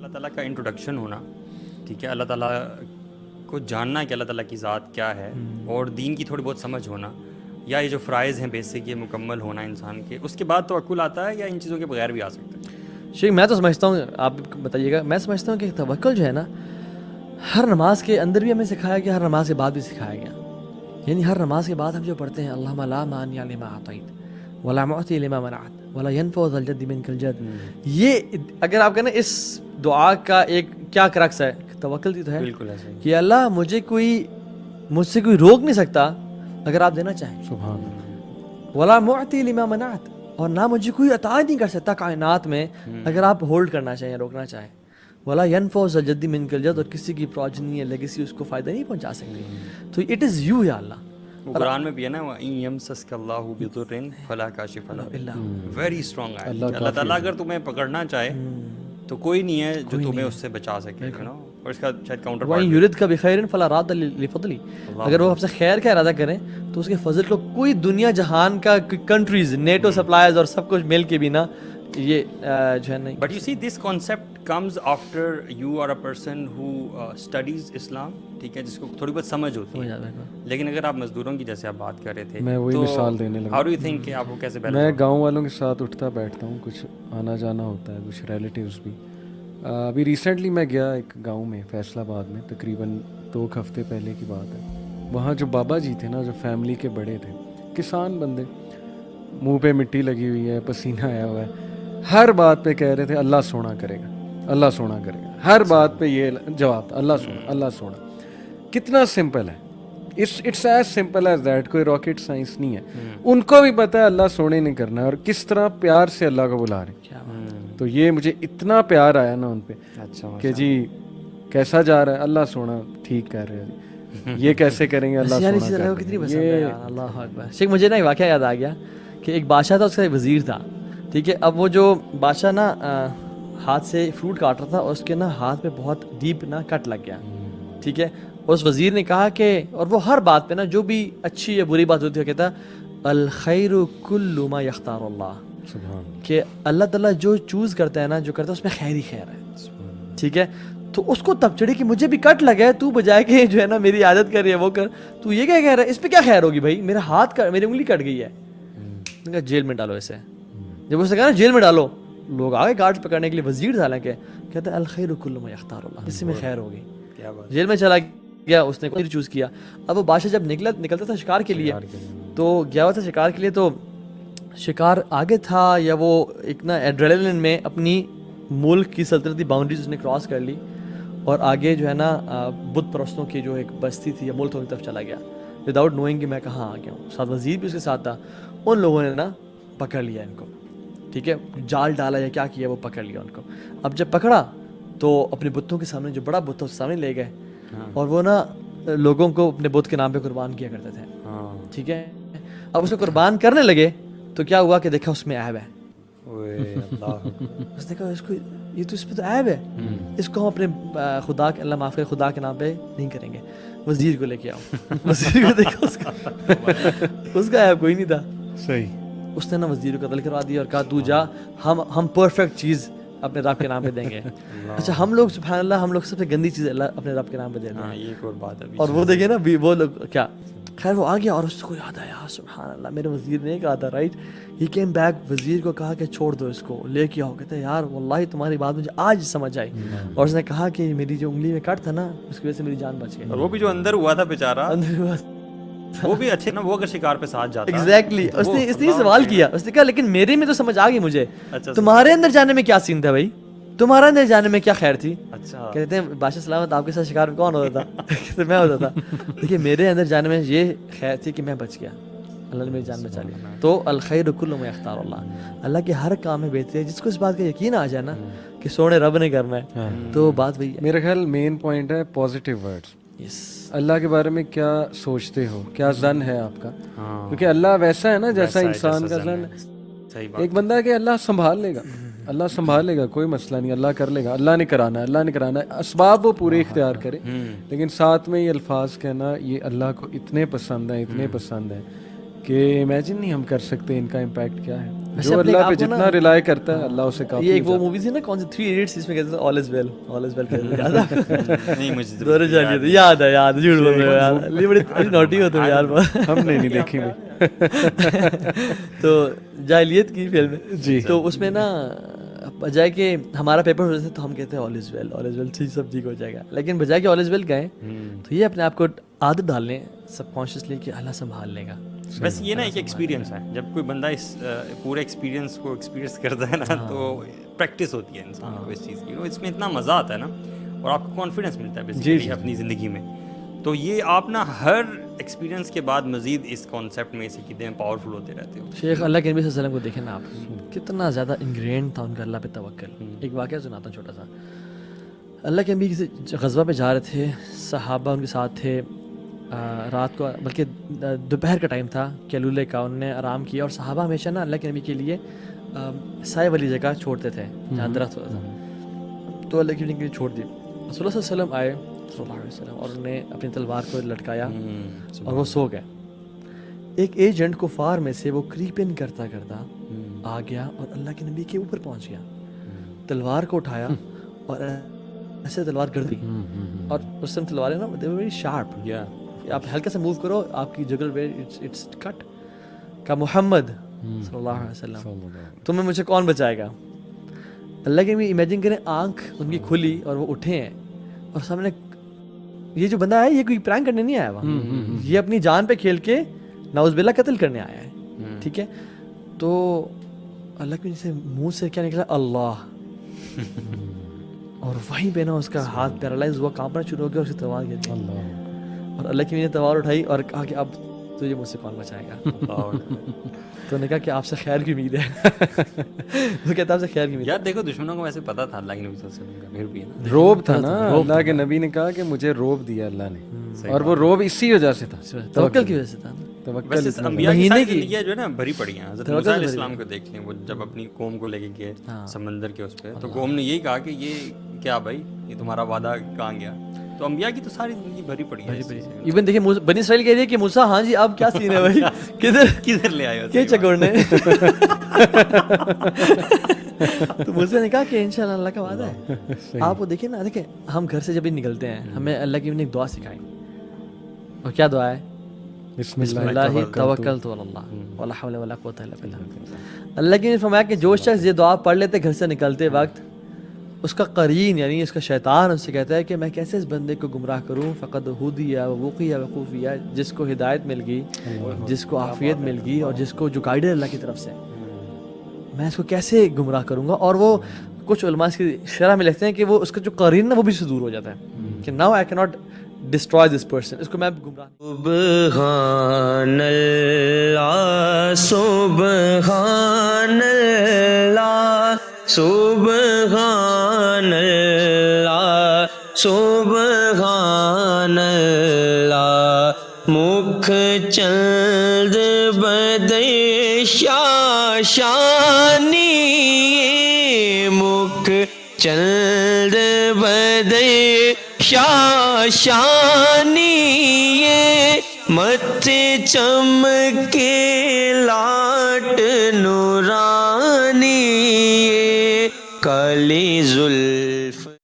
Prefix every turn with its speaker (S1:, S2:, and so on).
S1: اللہ تعالیٰ کا انٹروڈکشن ہونا, ٹھیک ہے, اللہ تعالیٰ کو جاننا کہ اللہ تعالیٰ کی ذات کیا ہے, اور دین کی تھوڑی بہت سمجھ ہونا, یا یہ جو فرائض ہیں بیسک یہ مکمل ہونا انسان کے, اس کے بعد توکل آتا ہے, یا ان چیزوں کے بغیر بھی آ سکتا ہے؟
S2: شیخ میں تو سمجھتا ہوں, آپ بتائیے گا, میں سمجھتا ہوں کہ توکل جو ہے نا ہر نماز کے اندر بھی ہمیں سکھایا گیا, ہر نماز کے بعد بھی سکھایا گیا. یعنی ہر نماز کے بعد ہم جو پڑھتے ہیں اللہم لا مانع لما اعطیت ولا معطی لما منعت ولا ينفع ذا الجد منک الجد, یہ اگر آپ کہنا اس دعا کا ایک کیا کرکس ہے, توکل ہی تو ہے.
S1: بالکل ایسے
S2: کہ اللہ مجھ سے کوئی روک نہیں سکتا اگر آپ دینا چاہیں,
S3: سبحان اللہ.
S2: ولا معطی لما منعت, اور نہ مجھے کوئی عطا نہیں کر سکتا کائنات میں اگر آپ ہولڈ کرنا چاہیں, روکنا چاہیں. ولا ينفع ذا الجد منک الجد, اور کسی کی پروجنی یا لیگیسی اس کو فائدہ نہیں پہنچا سکتی. تو اٹ از یو یا اللہ.
S1: قرآن میں بھی ہے نا, وَإِن يَمْسَسْكَ اللَّهُ بِضُرٍّ فَلَا كَاشِفَ لَهُ, ویری اسٹرانگ ہے. اللہ تعالیٰ اگر تمہیں پکڑنا چاہے تو کوئی نہیں ہے جو تمہیں اس سے بچا سکے, اور اس کا شاید کاؤنٹر پارٹ
S2: وَإِن يُرِدْكَ بِخَيْرٍ فَلَا رَادَّ لِفَضْلِهِ, اگر وہ آپ سے خیر کا ارادہ کریں تو اس کے فضل کو کوئی دنیا جہان کا کنٹریز, نیٹو سپلائرز اور سب کچھ مل کے بھی نا یہ جو ہے نہیں.
S1: But you see this concept comes after you are a person who studies Islam, ٹھیک ہے, جس کو تھوڑی بہت سمجھ ہوتی ہے. لیکن اگر آپ مزدوروں کی جیسے آپ بات کر رہے تھے,
S3: میں وہی مثال دینے لگا.
S1: ہاؤ ڈو یو تھنک کہ آپ کو کیسے بیلنس؟
S3: میں گاؤں والوں کے ساتھ اٹھتا بیٹھتا ہوں, کچھ آنا جانا ہوتا ہے, کچھ ریلیٹیوز بھی. ابھی ریسنٹلی میں گیا ایک گاؤں میں فیصل آباد میں, تقریباً 2 ہفتے پہلے کی بات ہے. وہاں جو بابا جی تھے نا, جو فیملی کے بڑے تھے, کسان بندے, منہ پہ مٹی لگی ہوئی ہے, پسینہ آیا ہوا ہے, ہر بات پہ کہہ رہے تھے اللہ سونا کرے گا, اللہ سونا کرے گا. ہر بات پہ یہ جواب, اللہ سونا, اللہ سونا. کتنا سمپل ہے, it's as simple as that, کوئی راکٹ سائنس نہیں ہے. ان کو بھی پتہ ہے اللہ سونے نہیں کرنا ہے, اور کس طرح پیار سے اللہ کو بلا رہے ہیں. تو یہ مجھے اتنا پیار آیا نا ان پہ کہ جی کیسا جا رہا ہے, اللہ سونا ٹھیک کر رہے ہیں, یہ کیسے کریں گے, اللہ سونا
S2: کتنی پسند ہے. اللہ اکبر. شیخ مجھے نا ایک واقعہ یاد آ گیا کہ ایک بادشاہ تھا, اس کا ایک وزیر تھا, ٹھیک ہے. اب وہ جو بادشاہ نا ہاتھ سے فروٹ کاٹ رہا تھا, اور اس کے نا ہاتھ پہ بہت ڈیپ نا کٹ لگ گیا, ٹھیک ہے. اس وزیر نے کہا کہ, اور وہ ہر بات پہ نا جو بھی اچھی یا بری بات ہوتی ہے کہتا الخیر کل ما یختار اللہ, کہ اللہ تعالیٰ جو چوز کرتا ہے نا, جو کرتا ہے اس میں خیر ہی خیر ہے, ٹھیک ہے. تو اس کو تب چڑھی کہ مجھے بھی کٹ لگا ہے, تو بجائے کہ جو ہے نا میری عادت کر رہی ہے وہ کر, تو یہ کیا کہہ رہا ہے, اس پہ کیا خیر ہوگی بھائی, میرا ہاتھ میری انگلی کٹ گئی ہے, جیل میں ڈالو اسے. جب اس نے کہا نا جیل میں ڈالو, لوگ آگے گارڈ پکڑنے کے لیے, وزیر ڈالا کہ کہتا ہے الخیر کل ما یختار اللہ, اس میں خیر ہوگی. جیل میں چلا گیا, اس نے کوئی چوز کیا. اب وہ بادشاہ جب نکلتا تھا شکار کے لیے, تو گیا ہوا تھا شکار کے لیے, تو شکار آگے تھا, یا وہ ایک نا ایڈرینلن میں اپنی ملک کی سلطنتی باؤنڈریز اس نے کراس کر لی, اور آگے جو ہے نا بت پرستوں کی جو ایک بستی تھی یا ملک کی طرف چلا گیا, وداؤٹ نوئنگ کہ میں کہاں آ گیا ہوں. ساتھ وزیر بھی اس کے ساتھ تھا. ان لوگوں نے نا پکڑ لیا ان کو, ٹھیک ہے, جال ڈالا یا کیا کیا, وہ پکڑ لیا ان کو. اب جب پکڑا تو اپنے بتوں کے سامنے, جو بڑا بت تھا اس سامنے لے گئے, اور وہ نا لوگوں کو اپنے بت کے نام پہ قربان کیا کرتے تھے, ٹھیک ہے. اب اسے قربان کرنے لگے تو کیا ہوا کہ دیکھا اس میں عیب ہے. اس نے کہا اس کو, یہ تو اس پہ تو عیب ہے, اس کو ہم اپنے خدا کے, اللہ معاف کرے, خدا کے نام پہ نہیں کریں گے. وزیر کو لے کے آؤ. وزیر کو دیکھا, اس کا عیب کوئی نہیں تھا.
S3: صحیح.
S2: اس نے نا وزیر کو قتل کروا دیا اور کہا تو جا, ہم پرفیکٹ چیز اپنے رب کے نام پہ دیں گے. اچھا, ہم لوگ سبحان اللہ, ہم لوگ سب سے گندی چیز اللہ اپنے رب کے نام پہ دے دیں.
S1: یہ ایک اور بات ہے.
S2: اور وہ دیکھیں نا وہ لوگ کیا, خیر وہ آ گیا, اور اس کو یاد آیا سبحان اللہ میرے وزیر نے کہا تھا, رائٹ. ہی کیم بیک, وزیر کو کہا کہ چھوڑ دو اس کو, لے کے آؤ. کہتے ہیں یار واللہ تمہاری بات مجھے آج سمجھ آئی. اور اس نے کہا کہ میری جو انگلی میں کٹ تھا نا, اس کی وجہ سے میری جان بچ گئی.
S1: اور وہ بھی جو اندر ہوا تھا بیچارہ, وہ بھی اچھے نا, وہ اگر شکار پہ ساتھ جاتا.
S2: ایگزیکٹلی. اس نے سوال کیا, اس نے کہا لیکن میرے میں تو سمجھ آ گئی مجھے, تمہارے اندر جانے میں کیا سین تھا بھائی, تمہارا اندر جانے میں کیا خیر تھی. اچھا. کہتے ہیں بادشاہ سلامت آپ کے ساتھ شکار میں کون ہوتا تھا. کہتے میں ہوتا تھا. دیکھیے میرے اندر جانے میں یہ خیر تھی کہ میں بچ گیا, اللہ نے میری جان بچا لی. تو الخیر کل ما یختار اللہ, اللہ کے ہر کام میں بہتری ہے. جس کو اس بات کا یقین آ جائے نا کہ سونے رب نے کرنا ہے, تو بات وہی ہے.
S3: میرا خیال مین پوائنٹ ہے پازیٹیو ورڈز. اللہ کے بارے میں کیا سوچتے ہو, کیا ظن ہے آپ کا, کیونکہ اللہ ویسا ہے نا جیسا انسان کا ظن ہے. ایک بندہ ہے کہ اللہ سنبھال لے گا, اللہ سنبھال لے گا, کوئی مسئلہ نہیں, اللہ کر لے گا, اللہ نے کرانا ہے, اللہ نے کرانا ہے, اسباب وہ پورے اختیار کرے. لیکن ساتھ میں یہ الفاظ کہنا, یہ اللہ کو اتنے پسند ہیں, اتنے پسند ہیں کہ امیجن نہیں ہم کر سکتے ان کا امپیکٹ کیا ہے.
S2: ویسے
S3: جو
S2: اپنے
S3: اللہ
S2: آپ
S3: پہ
S2: کو نا-
S3: جتنا ریلائی کرتا ہے اللہ اسے کافی
S2: یہ ایک
S3: ہو
S2: وہ مووی تھی نا کون سی 3 Idiots جس میں کہتے تھے آل از ویل یاد ہے
S1: نہیں مجھے تو
S2: دورے جا کے یاد ہے جھوٹ بول رہے ہو یار یہ بڑی نوٹی ہوتے ہو یار بہت.
S3: جاتا. ہم نے نہیں دیکھی بھی.
S2: تو جاہلیت کی فلم ہے
S3: جی.
S2: تو اس میں نا بجائے کہ ہمارا پیپر ہوتا تھا تو ہم کہتے ہیں آل از ویل سب ٹھیک ہو جائے گا, لیکن بجائے کہ آل از ویل گئے تو یہ اپنے آپ کو عادت ڈال لیں سب کانشیسلی کہ اللہ سنبھال لے گا.
S1: بس یہ نا ایک ایکسپیرینس ہے, جب کوئی بندہ اس پورے ایکسپیرینس کو ایکسپیرینس کرتا ہے نا تو پریکٹس ہوتی ہے انسان کو اس چیز کی, اس میں اتنا مزہ آتا ہے نا اور آپ کو کانفیڈنس ملتا ہے بیسیکلی اپنی زندگی میں. تو یہ آپ نا ہر ایکسپیرینس کے بعد مزید اس کانسیپٹ میں سے کتنے پاورفل ہوتے رہتے ہو.
S2: شیخ اللہ کے نبی صلی اللہ علیہ وسلم کو دیکھیں نا آپ کتنا زیادہ انگرینڈ تھا ان کا اللہ پہ توکل. ایک واقعہ سناتا ہوں چھوٹا سا. اللہ کے نبی کسی غزوہ پہ جا رہے تھے, صحابہ ان کے ساتھ تھے, رات کو بلکہ دوپہر کا ٹائم تھا, کیلولے کا, انہوں نے آرام کیا اور صحابہ ہمیشہ نا اللہ کے نبی کے لیے سائے والی جگہ چھوڑتے تھے جہاں درخت ہوتا تھا, تو اللہ کے نبی کے لیے چھوڑ دی. رسول اللہ صلی اللہ علیہ وسلم آئے صلی اللہ علیہ وسلم اور انہوں نے اپنی تلوار کو لٹکایا اور وہ سو گئے. ایک ایجنٹ کفار میں سے وہ کریپ ان کرتا کرتا آ گیا اور اللہ کے نبی کے اوپر پہنچ گیا, تلوار کو اٹھایا اور ایسے تلوار کر دی. اور اس سم تلواریں نا دے ور ویری شارپ, آپ ہلکا سا موو کرو آپ کی جگل پہ اٹس کٹ. کا محمد صلی اللہ علیہ وسلم تمہیں مجھے کون بچائے گا. اللہ کے نبی امیجن کریں آنکھ ان کی کھلی اور وہ اٹھے ہیں اور سامنے یہ جو بندہ ہے یہ کوئی پرینک کرنے نہیں آیا ہوا, یہ اپنی جان پہ کھیل کے نعوذ باللہ قتل کرنے آیا ہے. ٹھیک ہے, تو اللہ کے سے منہ سے کیا نکلا اللہ, اور وہیں پہ نا اس کا ہاتھ پیرالائز ہوا, کانپنا شروع ہو گیا اور اس کی تلوار گر گئی. اور اللہ کی نے تلوار اٹھائی اور کہا کہ اب تجھے مجھ سے کون بچائے گا. تو نے کہا کہ آپ سے خیر کی امید ہے. وہ کہتا آپ سے خیر کی امید.
S1: یار دیکھو دشمنوں کو ویسے پتا تھا اللہ کے نبی صلی اللہ علیہ وسلم کا, پھر بھی نا
S3: روب تھا نا, اللہ کے نبی نے کہا کہ مجھے روب دیا اللہ نے, اور وہ روب اسی وجہ سے تھا,
S2: توکل کی وجہ سے تھا.
S1: ویسے انبیاء کی ساری زندگیاں جو ہے نا بھری پڑی ہیں. حضرت موسیٰ علیہ السلام کو دیکھ لیں, وہ جب اپنی قوم کو لے کے گئے سمندر کے اس پہ, تو قوم نے یہی کہا کہ یہ کیا بھائی یہ تمہارا وعدہ کہاں گیا. تو انبیاء کی تو ساری زندگی بھری پڑی ہے.
S2: ایون دیکھیں بنی اسرائیل کہہ رہی ہے کہ موسیٰ ہاں جی اب کیا سین ہے بھائی,
S1: کدھر لے آئے ہو
S2: کیا چکوڑنے. تو موسیٰ نے کہا کہ انشاءاللہ اللہ کا وعدہ ہے. آپ وہ دیکھیں نا, دیکھیں ہم گھر سے جب بھی نکلتے ہیں ہمیں اللہ کی نے ایک دعا سکھائی, اور کیا دعا ہے؟ بسم اللہ توکلت علی اللہ ولا حول ولا قوت الا باللہ. اللہ کی نے فرمایا کہ جو شخص یہ دعا پڑھ لیتے گھر سے نکلتے وقت, اس کا قرین یعنی اس کا شیطان اس سے کہتا ہے کہ میں کیسے اس بندے کو گمراہ کروں. فقد ہدی ووقی وقوفیہ, جس کو ہدایت مل گئی, جس کو عافیت مل گئی, اور جس کو جو گائیڈ ہے اللہ کی طرف سے, میں اس کو کیسے گمراہ کروں گا. اور وہ کچھ علماء اس کی شرح میں لکھتے ہیں کہ وہ اس کا جو قرین نا وہ بھی سے دور ہو جاتا ہے کہ ناؤ آئی کی ناٹ destroy this person, اس کو میں گمراہ.
S4: سبحان اللہ سبحان اللہ سبحان اللہ سبحان اللہ. مکھ چند بدے شاشانی, مکھ چند بدے شاشانی, مت چمکے لاٹ نورانی.